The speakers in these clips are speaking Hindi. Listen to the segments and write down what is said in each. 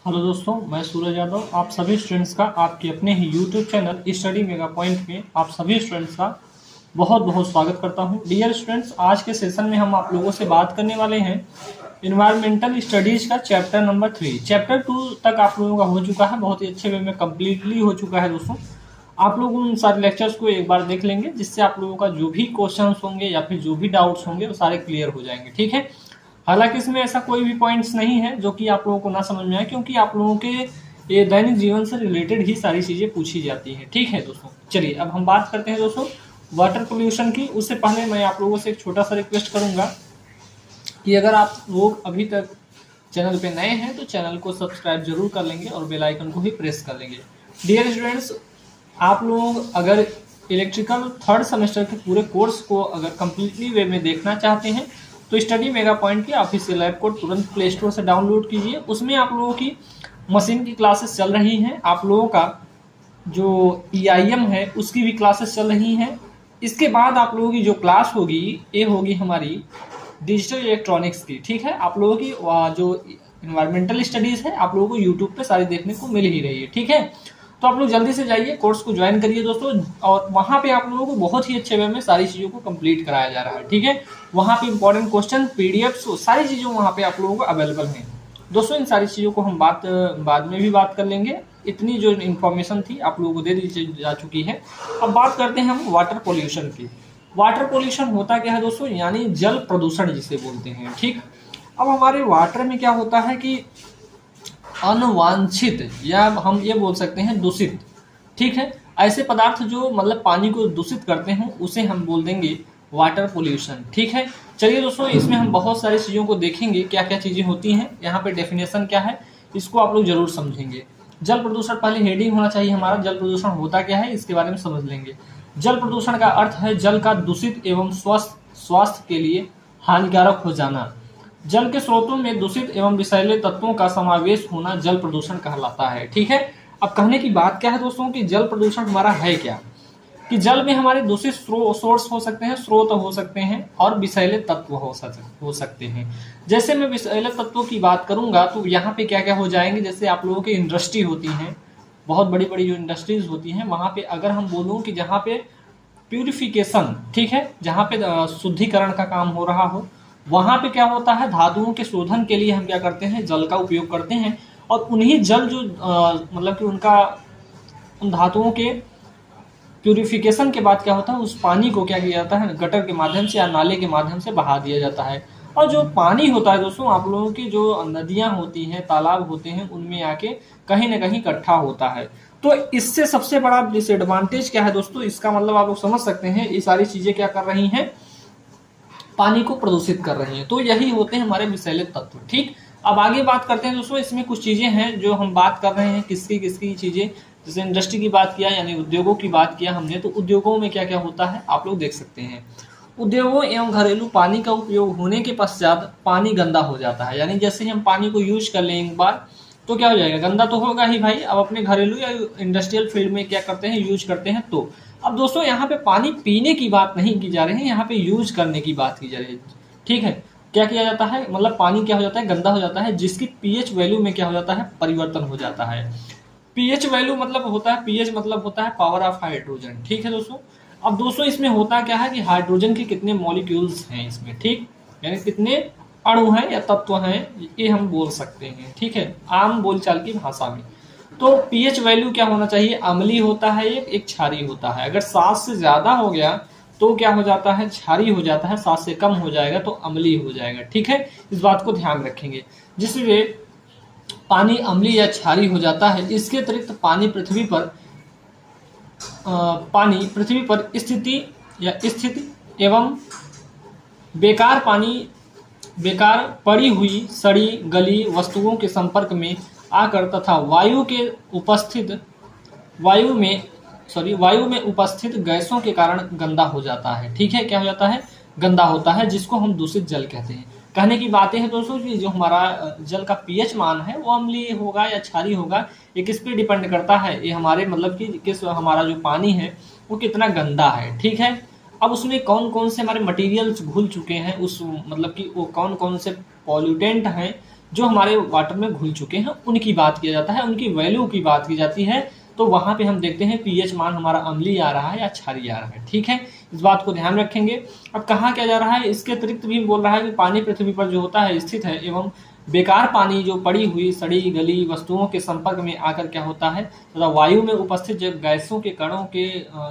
हेलो दोस्तों, मैं सूरज यादव आप सभी स्टूडेंट्स का आपके अपने ही YouTube channel study mega point में आप सभी स्टूडेंट्स का बहुत बहुत स्वागत करता हूं। डियर स्टूडेंट्स, आज के सेशन में हम आप लोगों से बात करने वाले हैं इन्वायरमेंटल स्टडीज का चैप्टर नंबर 3। चैप्टर 2 तक आप लोगों का हो चुका है, बहुत ही अच्छे वे में कम्प्लीटली हो चुका है। दोस्तों, आप लोग उन सारे लेक्चर्स को एक बार देख लेंगे, जिससे आप लोगों का जो भी क्वेश्चन होंगे या फिर जो भी डाउट्स होंगे वो सारे क्लियर हो जाएंगे। ठीक है, हालांकि इसमें ऐसा कोई भी पॉइंट्स नहीं है जो कि आप लोगों को ना समझ में आए, क्योंकि आप लोगों के ये दैनिक जीवन से रिलेटेड ही सारी चीज़ें पूछी जाती हैं। ठीक है दोस्तों, चलिए अब हम बात करते हैं दोस्तों वाटर पोल्यूशन की। उससे पहले मैं आप लोगों से एक छोटा सा रिक्वेस्ट करूंगा कि अगर आप लोग अभी तक चैनल पे नए हैं तो चैनल को सब्सक्राइब जरूर कर लेंगे और बेल आइकन को भी प्रेस कर लेंगे। डियर स्टूडेंट्स, आप लोग अगर इलेक्ट्रिकल थर्ड सेमेस्टर के पूरे कोर्स को अगर कम्प्लीटली वे में देखना चाहते हैं तो स्टडी मेगा पॉइंट की ऑफिशियल ऐप को तुरंत प्ले स्टोर से डाउनलोड कीजिए। उसमें आप लोगों की मशीन की क्लासेस चल रही हैं, आप लोगों का जो EIM है उसकी भी क्लासेस चल रही हैं। इसके बाद आप लोगों की जो क्लास होगी ये होगी हमारी डिजिटल इलेक्ट्रॉनिक्स की। ठीक है, आप लोगों की जो इन्वायरमेंटल स्टडीज़ है आप लोगों को यूट्यूब पे सारी देखने को मिल ही रही है। ठीक है, तो आप लोग जल्दी से जाइए, कोर्स को ज्वाइन करिए दोस्तों, और वहाँ पे आप लोगों को बहुत ही अच्छे वे में सारी चीज़ों को कंप्लीट कराया जा रहा है। ठीक है, वहाँ पे इंपॉर्टेंट क्वेश्चन PDFs सारी चीज़ों वहाँ पे आप लोगों को अवेलेबल हैं। दोस्तों, इन सारी चीज़ों को हम बाद में भी बात कर लेंगे। इतनी जो इन्फॉर्मेशन थी आप लोगों को दे दी जा चुकी है। अब बात करते हैं हम वाटर पोल्यूशन की। वाटर पोल्यूशन होता क्या है दोस्तों, यानी जल प्रदूषण जिसे बोलते हैं। ठीक, अब हमारे वाटर में क्या होता है कि अनवांछित या हम ये बोल सकते हैं दूषित, ठीक है, ऐसे पदार्थ जो मतलब पानी को दूषित करते हैं उसे हम बोल देंगे वाटर पोल्यूशन। ठीक है, चलिए दोस्तों, इसमें हम बहुत सारी चीज़ों को देखेंगे, क्या क्या चीज़ें होती हैं, यहाँ पे डेफिनेशन क्या है इसको आप लोग जरूर समझेंगे। जल प्रदूषण, पहले हेडिंग होना चाहिए हमारा, जल प्रदूषण होता क्या है इसके बारे में समझ लेंगे। जल प्रदूषण का अर्थ है जल का दूषित एवं स्वास्थ्य के लिए हानिकारक हो जाना। जल के स्रोतों में दूषित एवं विषैले तत्वों का समावेश होना जल प्रदूषण कहलाता है। ठीक है, अब कहने की बात क्या है दोस्तों कि जल प्रदूषण हमारा है क्या, कि जल में हमारे दूषित सोर्स हो सकते हैं, स्रोत हो सकते हैं, और विषैले तत्व हो सकते हैं। जैसे मैं विषैले तत्वों की बात करूंगा तो यहाँ पे क्या क्या हो जाएंगे, जैसे आप लोगों की इंडस्ट्री होती हैं, बहुत बड़ी बड़ी जो इंडस्ट्रीज होती हैं, वहाँ पे अगर हम बोलूँ कि जहाँ पे प्यूरिफिकेशन, ठीक है, जहाँ पे शुद्धिकरण का काम हो रहा हो, वहाँ पे क्या होता है, धातुओं के शोधन के लिए हम क्या करते हैं, जल का उपयोग करते हैं। और उन्हीं जल जो मतलब कि उन धातुओं के प्यूरिफिकेशन के बाद क्या होता है, उस पानी को क्या किया जाता है, गटर के माध्यम से या नाले के माध्यम से बहा दिया जाता है। और जो पानी होता है दोस्तों, आप लोगों की जो नदियाँ होती हैं, तालाब होते हैं, उनमें आके कहीं ना कहीं इकट्ठा होता है। तो इससे सबसे बड़ा डिसएडवांटेज क्या है दोस्तों, इसका मतलब आप लोग समझ सकते हैं, ये सारी चीज़ें क्या कर रही हैं, पानी को प्रदूषित कर रही हैं। तो यही होते हैं हमारे विषैले तत्व। ठीक, अब आगे बात करते हैं दोस्तों, इसमें कुछ चीज़ें हैं जो हम बात कर रहे हैं, किसकी चीज़ें, जैसे इंडस्ट्री की बात किया, यानी उद्योगों की बात किया हमने, तो उद्योगों में क्या क्या होता है आप लोग देख सकते हैं। उद्योगों एवं घरेलू पानी का उपयोग होने के पश्चात पानी गंदा हो जाता है, यानी जैसे हम पानी को यूज कर लें एक बार तो क्या हो जाएगा, गंदा तो होगा ही भाई। अब अपने घरेलू या इंडस्ट्रियल फील्ड में क्या करते हैं, यूज करते हैं। तो अब दोस्तों यहाँ पे पानी पीने की बात नहीं की जा रही है, यहाँ पे यूज करने की बात की जा रही है। ठीक है, क्या किया जाता है, मतलब पानी क्या हो जाता है, गंदा हो जाता है, जिसकी pH वैल्यू में क्या हो जाता है, परिवर्तन हो जाता है। pH वैल्यू मतलब होता है, pH मतलब होता है पावर ऑफ हाइड्रोजन। ठीक है दोस्तों, अब दोस्तों इसमें होता क्या है कि हाइड्रोजन के कितने मॉलिक्यूल्स हैं इसमें, ठीक, यानी कितने अणु हैं या तत्व हैं, ये हम बोल सकते हैं। ठीक है, आम बोलचाल की भाषा में। तो pH वैल्यू क्या होना चाहिए, अम्लीय होता है, एक क्षारीय होता है। अगर 7 से ज्यादा हो गया तो क्या हो जाता है, क्षारीय हो जाता है, 7 से कम हो जाएगा तो अम्लीय हो जाएगा। ठीक है, इस बात को ध्यान रखेंगे, जिससे पानी अम्लीय या क्षारीय हो जाता है। इसके अतिरिक्त पानी पृथ्वी पर स्थिति एवं बेकार पड़ी हुई सड़ी गली वस्तुओं के संपर्क में आकर तथा वायु में उपस्थित गैसों के कारण गंदा हो जाता है। ठीक है, क्या हो जाता है, गंदा होता है, जिसको हम दूषित जल कहते हैं। कहने की बातें हैं दोस्तों कि जो हमारा जल का pH मान है वो अम्लीय होगा या क्षारीय होगा, ये किस पे डिपेंड करता है, ये हमारे मतलब कि किस हमारा जो पानी है वो कितना गंदा है। ठीक है, अब उसमें कौन कौन से हमारे मटेरियल्स घुल चुके हैं, उस मतलब कि वो कौन कौन से पॉल्यूटेंट हैं जो हमारे वाटर में घुल चुके हैं उनकी बात किया जाता है, उनकी वैल्यू की बात की जाती है। तो वहाँ पे हम देखते हैं पीएच मान हमारा अम्लीय आ रहा है या क्षारीय आ रहा है। ठीक है, इस बात को ध्यान रखेंगे। अब कहा क्या जा रहा है, इसके अतिरिक्त भी बोल रहा है कि पानी पृथ्वी पर जो होता है स्थित है एवं बेकार पानी जो पड़ी हुई सड़ी गली वस्तुओं के संपर्क में आकर क्या होता है तथा वायु में उपस्थित जो गैसों के कणों के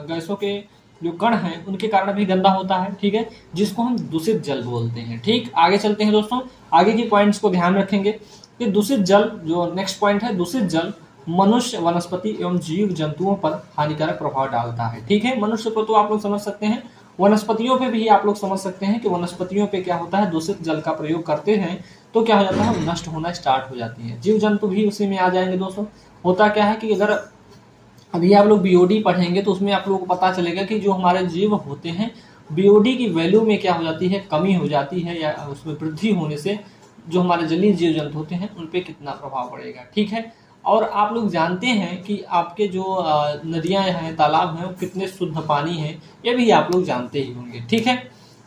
गैसों के जो कण हैं उनके कारण भी गंदा होता है। ठीक है, जिसको हम दूषित जल बोलते हैं। ठीक, आगे चलते हैं दोस्तों, आगे की पॉइंट्स को ध्यान रखेंगे कि दूषित जल जो नेक्स्ट पॉइंट है, दूषित जल मनुष्य वनस्पति एवं जीव जंतुओं पर हानिकारक प्रभाव डालता है। ठीक है, मनुष्य को तो आप लोग समझ सकते हैं, वनस्पतियों पे भी आप लोग समझ सकते हैं कि वनस्पतियों पे क्या होता है, दूषित जल का प्रयोग करते हैं तो क्या हो जाता है, नष्ट होना स्टार्ट हो जाती है। जीव जंतु भी उसी में आ जाएंगे दोस्तों। होता क्या है कि अगर अभी आप लोग बीओडी पढ़ेंगे तो उसमें आप लोगों को पता चलेगा कि जो हमारे जीव होते हैं बीओडी की वैल्यू में क्या हो जाती है, कमी हो जाती है, या उसमें वृद्धि होने से जो हमारे जलीय जीव जंतु होते हैं उन पे कितना प्रभाव पड़ेगा। ठीक है, और आप लोग जानते हैं कि आपके जो नदियां हैं, तालाब हैं, वो कितने शुद्ध पानी है, ये भी आप लोग जानते ही होंगे। ठीक है,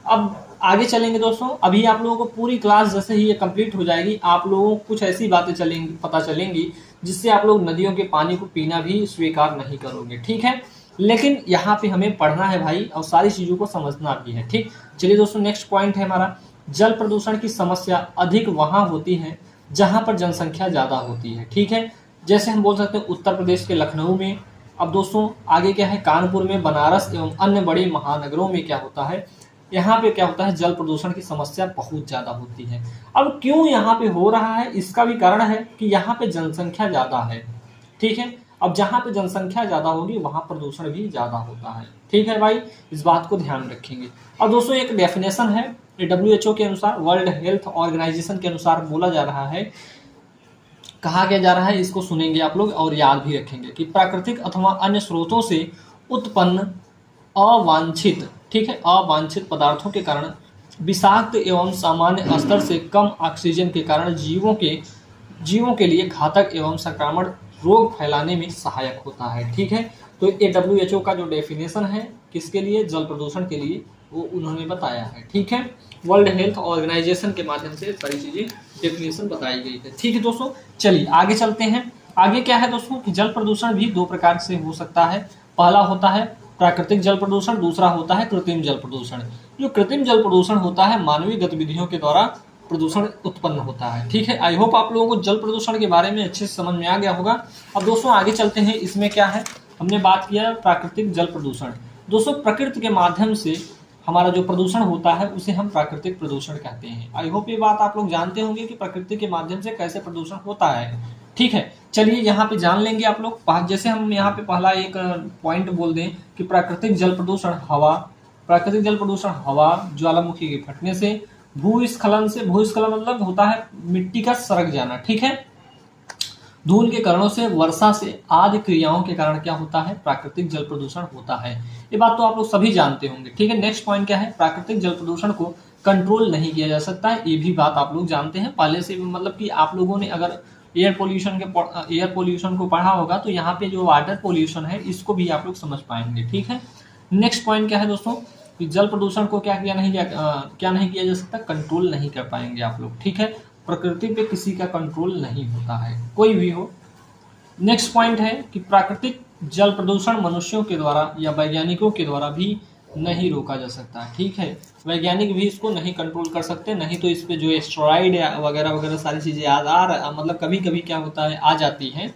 अब आगे चलेंगे दोस्तों। अभी आप लोगों को पूरी क्लास जैसे ही ये कंप्लीट हो जाएगी, आप लोगों को कुछ ऐसी बातें चलेंगी, पता चलेंगी जिससे आप लोग नदियों के पानी को पीना भी स्वीकार नहीं करोगे। ठीक है, लेकिन यहाँ पे हमें पढ़ना है भाई और सारी चीजों को समझना भी है। ठीक, चलिए दोस्तों, नेक्स्ट पॉइंट है हमारा, जल प्रदूषण की समस्या अधिक वहां होती है जहां पर जनसंख्या ज्यादा होती है। ठीक है, जैसे हम बोल सकते हैं उत्तर प्रदेश के लखनऊ में। अब दोस्तों आगे क्या है, कानपुर में, बनारस एवं अन्य बड़े महानगरों में क्या होता है, यहाँ पे क्या होता है, जल प्रदूषण की समस्या बहुत ज्यादा होती है। अब क्यों यहाँ पे हो रहा है, इसका भी कारण है कि यहाँ पे जनसंख्या ज्यादा है। ठीक है, अब जहाँ पे जनसंख्या ज्यादा होगी वहां प्रदूषण भी ज्यादा होता है। ठीक है भाई, इस बात को ध्यान रखेंगे। अब दोस्तों एक डेफिनेशन है, WHO के अनुसार, वर्ल्ड हेल्थ ऑर्गेनाइजेशन के अनुसार बोला जा रहा है, कहा क्या जा रहा है, इसको सुनेंगे आप लोग और याद भी रखेंगे कि प्राकृतिक अथवा अन्य स्रोतों से उत्पन्न अवांछित, ठीक है, अवांछित पदार्थों के कारण विषाक्त एवं सामान्य स्तर से कम ऑक्सीजन के कारण जीवों के लिए घातक एवं संक्रामक रोग फैलाने में सहायक होता है। ठीक है, तो ये WHO का जो डेफिनेशन है किसके लिए, जल प्रदूषण के लिए, वो उन्होंने बताया है। ठीक है, वर्ल्ड हेल्थ ऑर्गेनाइजेशन के माध्यम से सारी चीजें डेफिनेशन बताई गई है। ठीक है दोस्तों, चलिए आगे चलते हैं। आगे क्या है दोस्तों कि जल प्रदूषण भी दो प्रकार से हो सकता है। पहला होता है प्राकृतिक जल प्रदूषण, दूसरा होता है कृत्रिम जल प्रदूषण। जो कृत्रिम जल प्रदूषण होता है मानवीय गतिविधियों के द्वारा प्रदूषण उत्पन्न होता है। ठीक है, आई होप आप लोगों को जल प्रदूषण के बारे में अच्छे से समझ में आ गया होगा। अब दोस्तों आगे चलते हैं, इसमें क्या है, हमने बात किया प्राकृतिक जल प्रदूषण। दोस्तों प्रकृति के माध्यम से हमारा जो प्रदूषण होता है उसे हम प्राकृतिक प्रदूषण कहते हैं। आई होप ये बात आप लोग जानते होंगे कि प्रकृति के माध्यम से कैसे प्रदूषण होता है। ठीक है, चलिए यहाँ पे जान लेंगे आप लोग। जैसे हम यहाँ पे पहला एक पॉइंट बोल दें कि प्राकृतिक जल प्रदूषण हवा, प्राकृतिक जल प्रदूषण हवा ज्वालामुखी के फटने से, भूस्खलन से, भूस्खलन मतलब होता है मिट्टी का सरक जाना। ठीक है, धूल के कारणों से, वर्षा से आदि क्रियाओं के कारण क्या होता है, प्राकृतिक जल प्रदूषण होता है। ये बात तो आप लोग सभी जानते होंगे। ठीक है, नेक्स्ट पॉइंट क्या है, प्राकृतिक जल प्रदूषण को कंट्रोल नहीं किया जा सकता है। ये भी बात आप लोग जानते हैं पहले से, मतलब कि आप लोगों ने अगर एयर पोल्यूशन को पढ़ा होगा तो यहाँ पे जो वाटर पोल्यूशन है इसको भी आप लोग समझ पाएंगे। ठीक है, नेक्स्ट पॉइंट क्या है दोस्तों कि जल प्रदूषण को क्या नहीं किया जा सकता, कंट्रोल नहीं कर पाएंगे आप लोग। ठीक है, प्रकृति पे किसी का कंट्रोल नहीं होता है, कोई भी हो। नेक्स्ट पॉइंट है कि प्राकृतिक जल प्रदूषण मनुष्यों के द्वारा या वैज्ञानिकों के द्वारा भी नहीं रोका जा सकता। ठीक है, वैज्ञानिक भी इसको नहीं कंट्रोल कर सकते, नहीं तो इस पे जो एस्टेरॉइड वगैरह वगैरह सारी चीजें मतलब कभी कभी क्या होता है आ जाती हैं,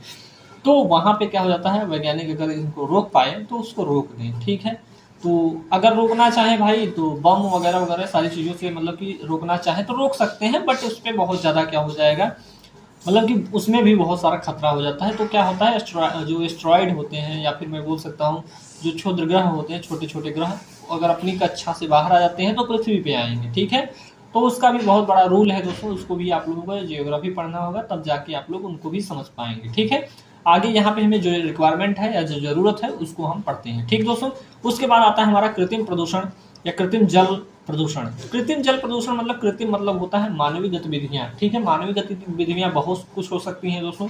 तो वहां पे क्या हो जाता है, वैज्ञानिक अगर इनको रोक पाए तो उसको रोक दें। ठीक है, तो अगर रोकना चाहे भाई तो बम वगैरह वगैरह सारी चीज़ों से मतलब कि रोकना चाहे तो रोक सकते हैं, बट उस पर बहुत ज़्यादा क्या हो जाएगा, मतलब कि उसमें भी बहुत सारा खतरा हो जाता है। तो क्या होता है, जो एस्टेरॉइड होते हैं या फिर मैं बोल सकता हूँ जो क्षुद्र ग्रह होते हैं, छोटे छोटे ग्रह, अगर अपनी कक्षा से बाहर आ जाते हैं तो पृथ्वी पे आएंगे। ठीक है, तो उसका भी बहुत बड़ा रूल है दोस्तों, उसको भी आप लोगों को जियोग्राफी पढ़ना होगा, तब जाके आप लोग उनको भी समझ पाएंगे। ठीक है, आगे यहाँ पे हमें जो रिक्वायरमेंट है या जो जरूरत है उसको हम पढ़ते हैं। ठीक दोस्तों, उसके बाद आता है हमारा कृत्रिम प्रदूषण या कृत्रिम जल प्रदूषण। कृत्रिम जल प्रदूषण मतलब कृत्रिम मतलब होता है मानवीय गतिविधियां। ठीक है, मानवीय गतिविधियां बहुत कुछ हो सकती हैं दोस्तों,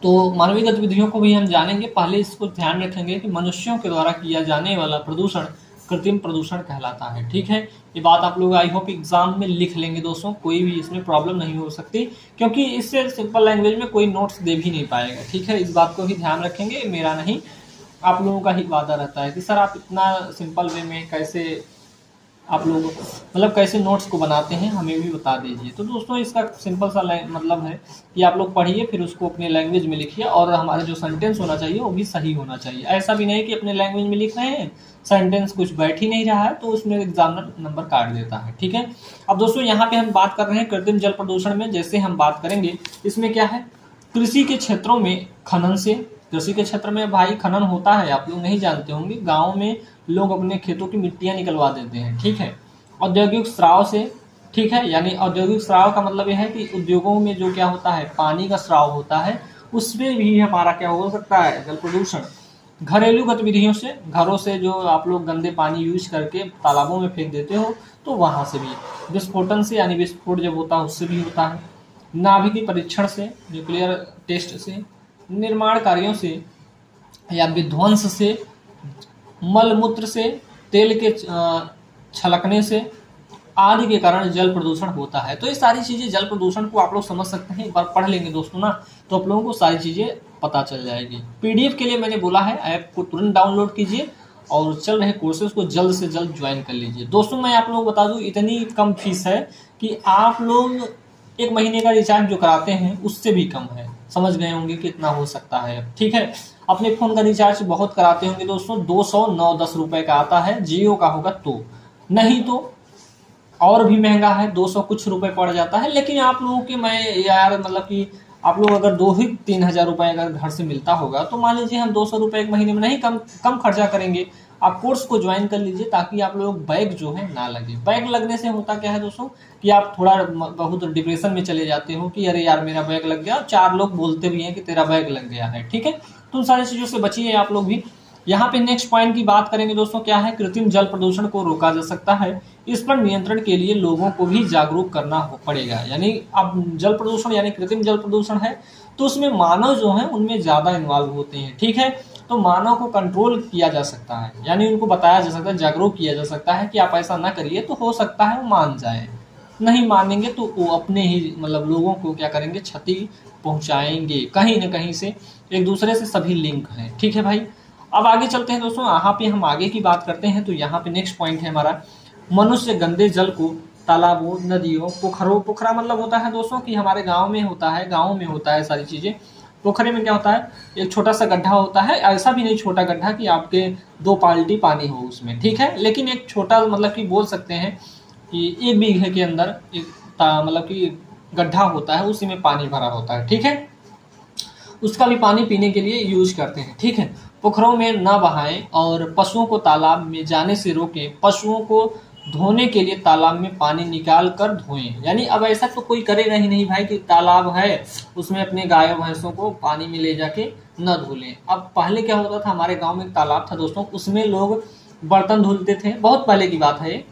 तो मानवीय गतिविधियों को भी हम जानेंगे। पहले इसको ध्यान रखेंगे कि मनुष्यों के द्वारा किया जाने वाला प्रदूषण कृत्रिम प्रदूषण कहलाता है। ठीक है, ये बात आप लोग आई होप एग्जाम में लिख लेंगे दोस्तों, कोई भी इसमें प्रॉब्लम नहीं हो सकती, क्योंकि इससे सिंपल लैंग्वेज में कोई नोट्स दे भी नहीं पाएगा। ठीक है, इस बात को भी ध्यान रखेंगे, मेरा नहीं आप लोगों का ही वादा रहता है कि सर आप इतना सिंपल वे में कैसे आप लोग मतलब कैसे नोट्स को बनाते हैं हमें भी बता दीजिए। तो दोस्तों इसका सिंपल सा मतलब है कि आप लोग पढ़िए, फिर उसको अपने लैंग्वेज में लिखिए, और हमारा जो सेंटेंस होना चाहिए वो भी सही होना चाहिए। ऐसा भी नहीं कि अपने लैंग्वेज में लिख रहे हैं, सेंटेंस कुछ बैठ ही नहीं रहा है, तो उसमें एग्जामिनर नंबर काट देता है। ठीक है, अब दोस्तों यहाँ पे हम बात कर रहे हैं कृत्रिम जल प्रदूषण में। जैसे हम बात करेंगे इसमें क्या है, कृषि के क्षेत्रों में खनन से, कृषि के क्षेत्र में भाई खनन होता है, आप लोग नहीं जानते होंगे, गाँव में लोग अपने खेतों की मिट्टियां निकलवा देते हैं। ठीक है, औद्योगिक स्राव से, ठीक है, यानी औद्योगिक स्राव का मतलब यह है कि उद्योगों में जो क्या होता है पानी का स्राव होता है, उसमें भी हमारा क्या हो सकता है जल प्रदूषण। घरेलू गतिविधियों से, घरों से जो आप लोग गंदे पानी यूज करके तालाबों में फेंक देते हो, तो वहां से भी। विस्फोटन से, यानी विस्फोट जब होता है उससे भी होता है। नाभिकीय परीक्षण से, न्यूक्लियर टेस्ट से, निर्माण कार्यों से या विध्वंस से, मलमूत्र से, तेल के छलकने से आदि के कारण जल प्रदूषण होता है। तो ये सारी चीजें जल प्रदूषण को आप लोग समझ सकते हैं, एक बार पढ़ लेंगे दोस्तों ना, तो आप लोगों को सारी चीजें पता चल जाएगी। पीडीएफ के लिए मैंने बोला है, ऐप को तुरंत डाउनलोड कीजिए और चल रहे कोर्सेज को जल्द से जल्द ज्वाइन कर लीजिए। दोस्तों मैं आप लोगों को बता दूं, इतनी कम फीस है कि आप लोग 1 महीने का रिचार्ज जो कराते हैं उससे भी कम है। समझ गए होंगे कि इतना हो सकता है। ठीक है, अपने फोन का रिचार्ज बहुत कराते होंगे दोस्तों, 209-10 रुपए का आता है, जियो का होगा तो, नहीं तो और भी महंगा है, 200 कुछ रुपए पड़ जाता है। लेकिन आप लोगों के मैं यार मतलब कि आप लोग अगर 2 ही 3 हजार रुपए अगर घर से मिलता होगा, तो मान लीजिए हम 200 रुपए 1 महीने में नहीं, कम खर्चा करेंगे। आप कोर्स को ज्वाइन कर लीजिए ताकि आप लोग बैग जो है ना लगे। बैग लगने से होता क्या है दोस्तों कि आप थोड़ा बहुत डिप्रेशन में चले जाते हो कि अरे यार मेरा बैग लग गया, 4 लोग बोलते भी हैं कि तेरा बैग लग गया है। ठीक है, तो उन सारी चीजों से बचिए आप लोग भी। यहाँ पे नेक्स्ट पॉइंट की बात करेंगे दोस्तों, क्या है, कृत्रिम जल प्रदूषण को रोका जा सकता है। इस पर नियंत्रण के लिए लोगों को भी जागरूक करना पड़ेगा। यानी अब जल प्रदूषण यानी कृत्रिम जल प्रदूषण है, तो उसमें मानव जो है उनमें ज्यादा इन्वॉल्व होते हैं। ठीक है, तो मानव को कंट्रोल किया जा सकता है, यानी उनको बताया जा सकता है, जागरूक किया जा सकता है कि आप ऐसा ना करिए, तो हो सकता है वो मान जाए। नहीं मानेंगे तो वो अपने ही मतलब लोगों को क्या करेंगे, क्षति पहुंचाएंगे कहीं न कहीं से। एक दूसरे से सभी लिंक हैं। ठीक है भाई, अब आगे चलते हैं दोस्तों, यहाँ पे हम आगे की बात करते हैं। तो यहाँ पे नेक्स्ट पॉइंट है हमारा, मनुष्य गंदे जल को तालाबों, नदियों, पोखरों, पोखरा मतलब होता है दोस्तों कि हमारे गांव में होता है, गांव में होता है सारी चीजें। पोखरे में क्या होता है, एक छोटा सा गड्ढा होता है, ऐसा भी नहीं छोटा गड्ढा कि आपके 2 बाल्टी पानी हो उसमें। ठीक है, लेकिन एक छोटा मतलब कि बोल सकते हैं कि 1 बीघे के अंदर एक मतलब कि गड्ढा होता है, उसी में पानी भरा होता है। ठीक है, उसका भी पानी पीने के लिए यूज करते हैं। ठीक है, पोखरों में न बहाएं और पशुओं को तालाब में जाने से रोकें। पशुओं को धोने के लिए तालाब में पानी निकाल कर धोएं। यानी अब ऐसा तो कोई करेगा ही नहीं भाई कि तालाब है उसमें अपने गायों भैंसों को पानी में ले जाके न धो लें। अब पहले क्या होता था, हमारे गांव में एक तालाब था दोस्तों, उसमें लोग बर्तन धुलते थे, बहुत पहले की बात है।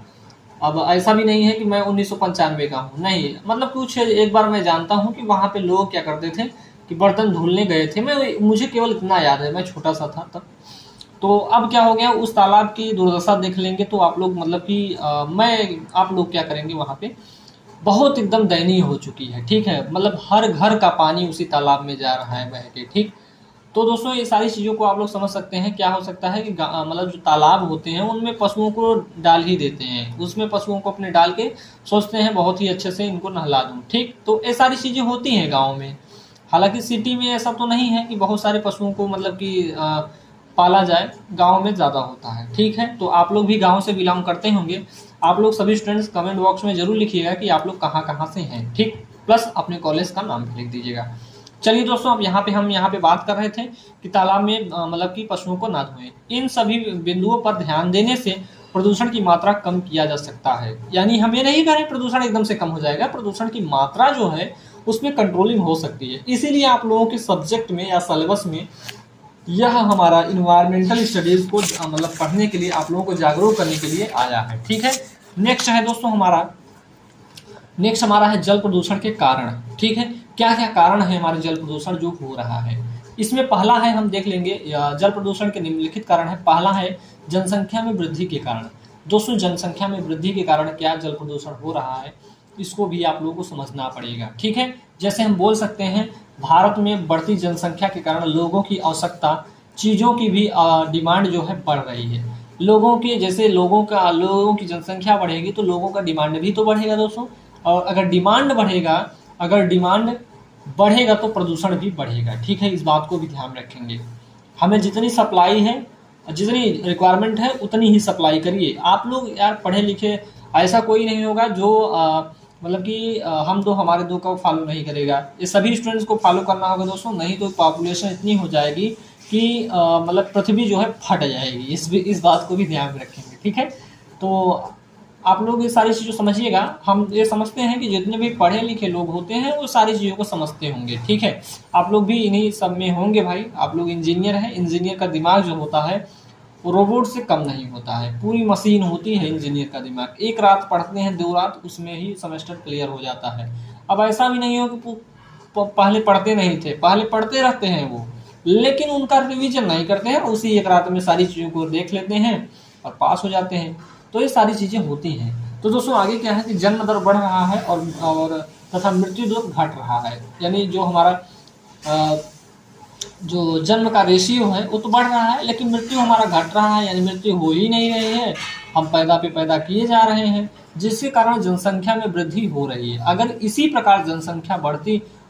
अब ऐसा भी नहीं है कि मैं 1995 का हूँ, नहीं, मतलब कुछ एक बार मैं जानता हूँ कि वहां पे लोग क्या करते थे कि बर्तन धुलने गए थे। मुझे केवल इतना याद है, मैं छोटा सा था तब। तो अब क्या हो गया, उस तालाब की दुर्दशा देख लेंगे तो आप लोग मतलब कि आप लोग क्या करेंगे, वहां पे बहुत एकदम दयनीय हो चुकी है। ठीक है, मतलब हर घर का पानी उसी तालाब में जा रहा है बह के। ठीक, तो दोस्तों ये सारी चीज़ों को आप लोग समझ सकते हैं। क्या हो सकता है कि मतलब जो तालाब होते हैं उनमें पशुओं को डाल ही देते हैं, उसमें पशुओं को अपने डाल के सोचते हैं बहुत ही अच्छे से इनको नहला दूं। ठीक, तो ये सारी चीज़ें होती हैं गाँव में। हालांकि सिटी में ऐसा तो नहीं है कि बहुत सारे पशुओं को मतलब कि पाला जाए, गांव में ज़्यादा होता है। ठीक है, तो आप लोग भी गांव से बिलोंग करते होंगे। आप लोग सभी स्टूडेंट्स कमेंट बॉक्स में जरूर लिखिएगा कि आप लोग कहाँ कहाँ से हैं। ठीक, प्लस अपने कॉलेज का नाम भी लिख दीजिएगा। चलिए दोस्तों, अब हम यहाँ पे बात कर रहे थे कि तालाब में मतलब कि पशुओं को ना धोएं। इन सभी बिंदुओं पर ध्यान देने से प्रदूषण की मात्रा कम किया जा सकता है। यानी हम ये नहीं कह रहे प्रदूषण एकदम से कम हो जाएगा, प्रदूषण की मात्रा जो है उसमें कंट्रोलिंग हो सकती है। इसीलिए आप लोगों के सब्जेक्ट में या सिलेबस में यह हमारा इन्वायरमेंटल स्टडीज को मतलब पढ़ने के लिए, आप लोगों को जागरूक करने के लिए आया है। ठीक है, नेक्स्ट है दोस्तों हमारा है जल प्रदूषण के कारण। ठीक है, क्या क्या कारण है हमारे जल प्रदूषण जो हो रहा है। इसमें पहला है, हम देख लेंगे जल प्रदूषण के निम्नलिखित कारण है। पहला है जनसंख्या में वृद्धि के कारण। दोस्तों जनसंख्या में वृद्धि के कारण क्या जल प्रदूषण हो रहा है, इसको भी आप लोगों को समझना पड़ेगा, ठीक है। जैसे हम बोल सकते हैं भारत में बढ़ती जनसंख्या के कारण लोगों की आवश्यकता, चीज़ों की भी डिमांड जो है बढ़ रही है। लोगों की जनसंख्या बढ़ेगी तो लोगों का डिमांड भी तो बढ़ेगा दोस्तों, और अगर डिमांड बढ़ेगा तो प्रदूषण भी बढ़ेगा, ठीक है। इस बात को भी ध्यान रखेंगे। हमें जितनी सप्लाई है, जितनी रिक्वायरमेंट है उतनी ही सप्लाई करिए। आप लोग यार पढ़े लिखे, ऐसा कोई नहीं होगा जो मतलब कि हम दो हमारे दो का फॉलो नहीं करेगा। ये सभी स्टूडेंट्स को फॉलो करना होगा दोस्तों, नहीं तो पॉपुलेशन इतनी हो जाएगी कि मतलब पृथ्वी जो है फट जाएगी। इस बात को भी ध्यान में रखेंगे, ठीक है। तो आप लोग ये सारी चीज़ें समझिएगा। हम ये समझते हैं कि जितने भी पढ़े लिखे लोग होते हैं वो सारी चीज़ों को समझते होंगे, ठीक है। आप लोग भी इन्हीं सब में होंगे भाई। आप लोग इंजीनियर हैं, इंजीनियर का दिमाग जो होता है वो रोबोट से कम नहीं होता है, पूरी मशीन होती है इंजीनियर का दिमाग। एक रात पढ़ते हैं, 2 रात उसमें ही सेमेस्टर क्लियर हो जाता है। अब ऐसा भी नहीं हो कि पहले पढ़ते नहीं थे, पहले पढ़ते रहते हैं वो, लेकिन उनका रिवीजन नहीं करते हैं, उसी एक रात में सारी चीज़ों को देख लेते हैं और पास हो जाते हैं। तो ये सारी चीज़ें होती हैं। तो दोस्तों आगे क्या है कि जन्म दर बढ़ रहा है और तथा मृत्यु दर घट रहा है। यानी जो हमारा जो जन्म का रेशियो है वो तो बढ़ रहा है, लेकिन मृत्यु हमारा घट रहा है, यानी मृत्यु हो ही नहीं रही है। हम पैदा पे पैदा किए जा रहे हैं, जिसके कारण जनसंख्या में वृद्धि हो रही है। अगर इसी प्रकार जनसंख्या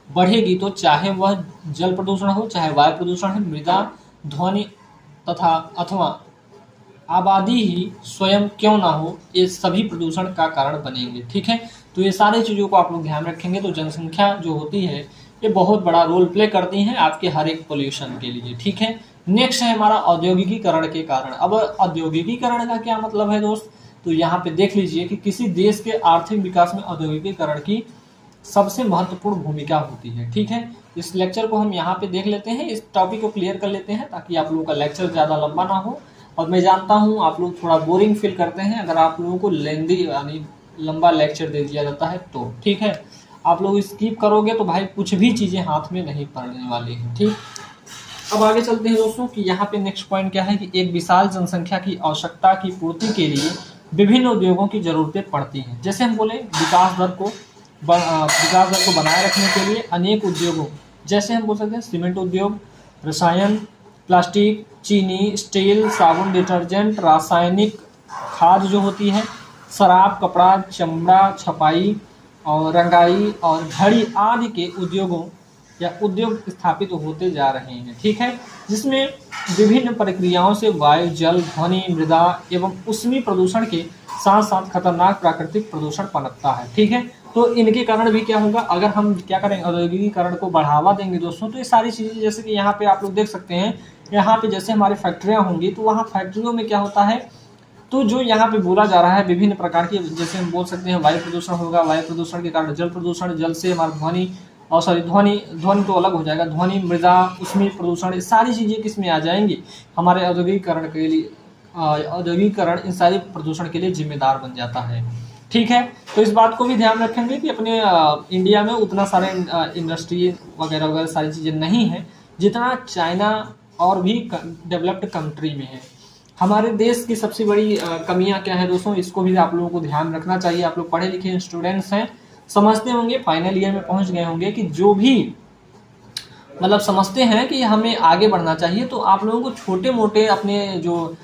बढ़ेगी तो चाहे वह जल प्रदूषण हो, चाहे वायु प्रदूषण है, मृदा, ध्वनि तथा अथवा आबादी ही स्वयं क्यों ना हो, ये सभी प्रदूषण का कारण बनेंगे, ठीक है। तो ये सारी चीज़ों को आप लोग ध्यान रखेंगे। तो जनसंख्या जो होती है ये बहुत बड़ा रोल प्ले करती हैं आपके हर एक पोल्यूशन के लिए, ठीक है। नेक्स्ट है हमारा औद्योगिकीकरण के कारण। अब औद्योगिकीकरण का क्या मतलब है दोस्त, तो यहाँ पे देख लीजिए कि किसी देश के आर्थिक विकास में औद्योगिकीकरण की सबसे महत्वपूर्ण भूमिका होती है, ठीक है। इस लेक्चर को हम यहाँ पे देख लेते हैं, इस टॉपिक को क्लियर कर लेते हैं ताकि आप लोगों का लेक्चर ज़्यादा लंबा ना हो। और मैं जानता हूँ आप लोग थोड़ा बोरिंग फील करते हैं अगर आप लोगों को लेंदी यानी लंबा लेक्चर दे दिया जाता है तो, ठीक है। आप लोग स्किप करोगे तो भाई कुछ भी चीज़ें हाथ में नहीं पड़ने वाली हैं, ठीक। अब आगे चलते हैं दोस्तों कि यहाँ पे नेक्स्ट पॉइंट क्या है कि एक विशाल जनसंख्या की आवश्यकता की पूर्ति के लिए विभिन्न उद्योगों की जरूरतें पड़ती हैं। जैसे हम बोले विकास दर को बनाए रखने के लिए अनेक उद्योगों, जैसे हम बोल सकते हैं सीमेंट उद्योग, रसायन, प्लास्टिक, चीनी, स्टील, साबुन, डिटर्जेंट, रासायनिक खाद जो होती है, शराब, कपड़ा, चमड़ा, छपाई और रंगाई और घड़ी आदि के उद्योगों या उद्योग स्थापित होते जा रहे हैं, ठीक है। जिसमें विभिन्न प्रक्रियाओं से वायु, जल, ध्वनि, मृदा एवं ऊष्मीय प्रदूषण के साथ साथ खतरनाक प्राकृतिक प्रदूषण पनपता है, ठीक है। तो इनके कारण भी क्या होगा, अगर हम क्या करें औद्योगिकीकरण को बढ़ावा देंगे दोस्तों, तो ये सारी चीज़ें जैसे कि यहाँ पे आप लोग देख सकते हैं, यहाँ पे जैसे हमारी फैक्ट्रियाँ होंगी तो वहाँ फैक्ट्रियों में क्या होता है, तो जो यहाँ पे बोला जा रहा है विभिन्न प्रकार की, जैसे हम बोल सकते हैं वायु प्रदूषण होगा, वायु प्रदूषण के कारण जल प्रदूषण, जल से हमारा ध्वनि तो अलग हो जाएगा, ध्वनि, मृदा, ऊष्मीय प्रदूषण, ये सारी चीज़ें किस में आ जाएंगी, हमारे औद्योगिकीकरण के लिए। औद्योगिकीकरण इन सारी प्रदूषण के लिए जिम्मेदार बन जाता है, ठीक है। तो इस बात को भी ध्यान रखेंगे कि अपने इंडिया में उतना सारे इंडस्ट्री वगैरह वगैरह सारी चीज़ें नहीं है जितना चाइना और भी डेवलप्ड कंट्री में है। हमारे देश की सबसे बड़ी कमियां क्या है दोस्तों, इसको भी आप लोगों को ध्यान रखना चाहिए। आप लोग पढ़े लिखे स्टूडेंट्स हैं, समझते होंगे, फाइनल ईयर में पहुंच गए होंगे कि जो भी मतलब समझते हैं कि हमें आगे बढ़ना चाहिए, तो आप लोगों को छोटे मोटे अपने जो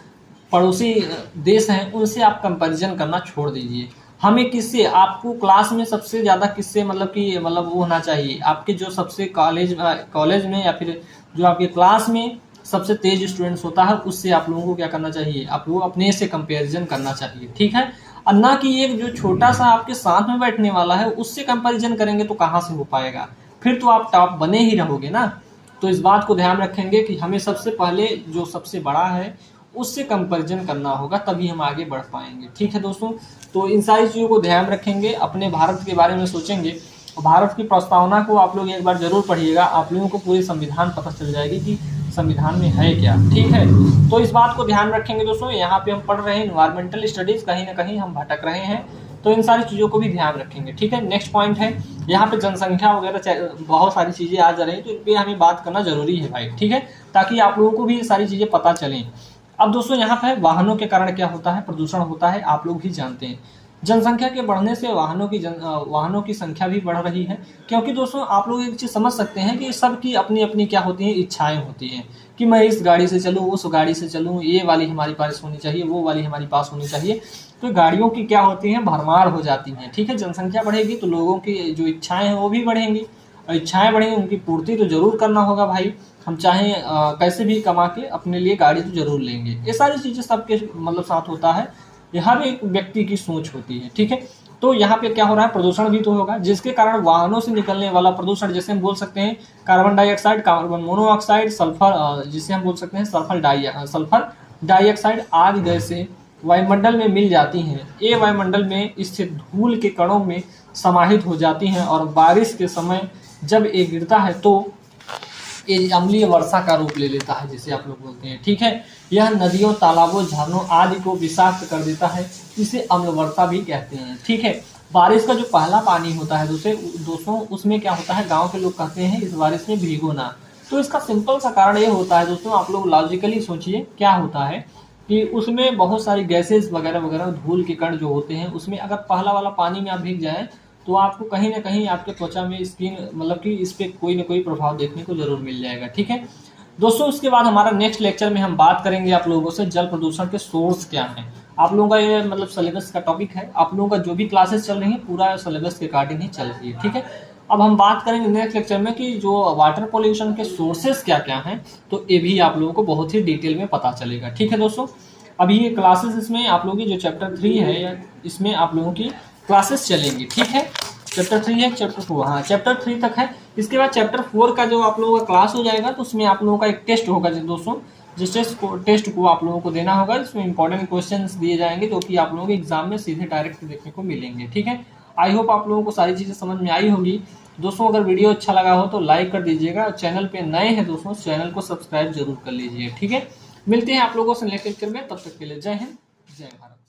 पड़ोसी देश हैं उनसे आप कंपैरिजन करना छोड़ दीजिए। हमें किससे, आपको क्लास में सबसे ज़्यादा किससे मतलब वो होना चाहिए, आपके जो सबसे कॉलेज में या फिर जो आपके क्लास में सबसे तेज स्टूडेंट्स होता है उससे आप लोगों को क्या करना चाहिए, आप लोगों को अपने से कंपैरिजन करना चाहिए, ठीक है। और ना कि एक जो छोटा सा आपके साथ में बैठने वाला है उससे कंपैरिजन करेंगे तो कहाँ से हो पाएगा, फिर तो आप टॉप बने ही रहोगे ना। तो इस बात को ध्यान रखेंगे कि हमें सबसे पहले जो सबसे बड़ा है उससे कंपैरिजन करना होगा, तभी हम आगे बढ़ पाएंगे, ठीक है दोस्तों। तो इन सारी चीज़ों को ध्यान रखेंगे, अपने भारत के बारे में सोचेंगे। भारत की प्रस्तावना को आप लोग एक बार जरूर पढ़िएगा, आप लोगों को पूरी संविधान पता चल जाएगी कि संविधान में है क्या, ठीक है। तो इस बात को ध्यान रखेंगे दोस्तों। यहाँ पे हम पढ़ रहे हैं इन्वायरमेंटल स्टडीज़, कहीं ना कहीं हम भटक रहे हैं, तो इन सारी चीज़ों को भी ध्यान रखेंगे। ठीक है, नेक्स्ट पॉइंट है यहाँ पे जनसंख्या वगैरह बहुत सारी चीज़ें आ जा रही हैं, तो इन पर हमें बात करना जरूरी है भाई। ठीक है, ताकि आप लोगों को भी ये सारी चीज़ें पता चलें। अब दोस्तों यहाँ पे वाहनों के कारण क्या होता है, प्रदूषण होता है, आप लोग भी जानते हैं। जनसंख्या के बढ़ने से वाहनों की संख्या भी बढ़ रही है, क्योंकि दोस्तों आप लोग एक चीज़ समझ सकते हैं कि सबकी अपनी अपनी क्या होती हैं, इच्छाएं होती हैं कि मैं इस गाड़ी से चलूँ, उस गाड़ी से चलूँ, ये वाली हमारी पास होनी चाहिए, वो वाली हमारी पास होनी चाहिए। तो गाड़ियों की क्या होती हैं, भरमार हो जाती हैं। ठीक है, जनसंख्या बढ़ेगी तो लोगों की जो इच्छाएं हैं वो भी बढ़ेंगी, और इच्छाएं बढ़ेंगी उनकी पूर्ति तो जरूर करना होगा भाई। हम चाहें कैसे भी कमा के अपने लिए गाड़ी तो जरूर लेंगे। ये सारी चीज़ें सबके मतलब साथ होता है, ये हर एक व्यक्ति की सोच होती है। ठीक है, तो यहाँ पे क्या हो रहा है, प्रदूषण भी तो होगा, जिसके कारण वाहनों से निकलने वाला प्रदूषण, जैसे हम बोल सकते हैं carbon dioxide, carbon monoxide, sulphur, जिसे हम बोल सकते हैं सल्फर डाइऑक्साइड आदि गैसें वायुमंडल में मिल जाती हैं। ये वायुमंडल में स्थित धूल के कणों में समाहित हो जाती हैं, और बारिश के समय जब ये गिरता है तो ये अम्लीय वर्षा का रूप ले लेता है, जिसे आप लोग बोलते हैं। ठीक है, यह नदियों, तालाबों, झरनों आदि को विषाक्त कर देता है, इसे अम्ल वर्षा भी कहते हैं। ठीक है, बारिश का जो पहला पानी होता है दोस्तों उसमें क्या होता है, गांव के लोग कहते हैं इस बारिश में भीगो ना। तो इसका सिंपल सा कारण ये होता है दोस्तों, आप लोग लॉजिकली सोचिए क्या होता है कि उसमें बहुत सारी गैसेस वगैरह वगैरह, धूल के कण जो होते हैं, उसमें अगर पहला वाला पानी में आप भीग जाए तो आपको कहीं ना कहीं आपके त्वचा में, स्किन मतलब कि इस पे कोई ना कोई प्रभाव देखने को जरूर मिल जाएगा। ठीक है दोस्तों, उसके बाद हमारा नेक्स्ट लेक्चर में हम बात करेंगे आप लोगों से जल प्रदूषण के सोर्स क्या हैं। आप लोगों का ये मतलब सिलेबस का टॉपिक है, आप लोगों का जो भी क्लासेस चल रही है पूरा सिलेबस के अकॉर्डिंग ही चल रही है। ठीक है, अब हम बात करेंगे नेक्स्ट लेक्चर में कि जो वाटर पोल्यूशन के सोर्सेस क्या क्या हैं, तो ये भी आप लोगों को बहुत ही डिटेल में पता चलेगा। ठीक है दोस्तों, अभी ये क्लासेस इसमें आप लोगों की जो चैप्टर 3 है इसमें आप लोगों की क्लासेस चलेंगी। ठीक है, चैप्टर 3 है, चैप्टर 4, हाँ चैप्टर 3 तक है। इसके बाद चैप्टर 4 का जो आप लोगों का क्लास हो जाएगा तो उसमें आप लोगों का एक टेस्ट होगा दोस्तों, जिस टेस्ट को आप लोगों को देना होगा। इसमें इंपॉर्टेंट क्वेश्चंस दिए जाएंगे जो कि आप लोगों के एग्जाम में सीधे डायरेक्ट देखने को मिलेंगे। ठीक है, आई होप आप लोगों को सारी चीज़ें समझ में आई होगी। दोस्तों अगर वीडियो अच्छा लगा हो तो लाइक कर दीजिएगा, चैनल पे नए हैं दोस्तों चैनल को सब्सक्राइब जरूर कर लीजिए। ठीक है, मिलते हैं आप लोगों से नेक्स्ट लेक्चर में, तब तक के लिए जय हिंद जय भारत।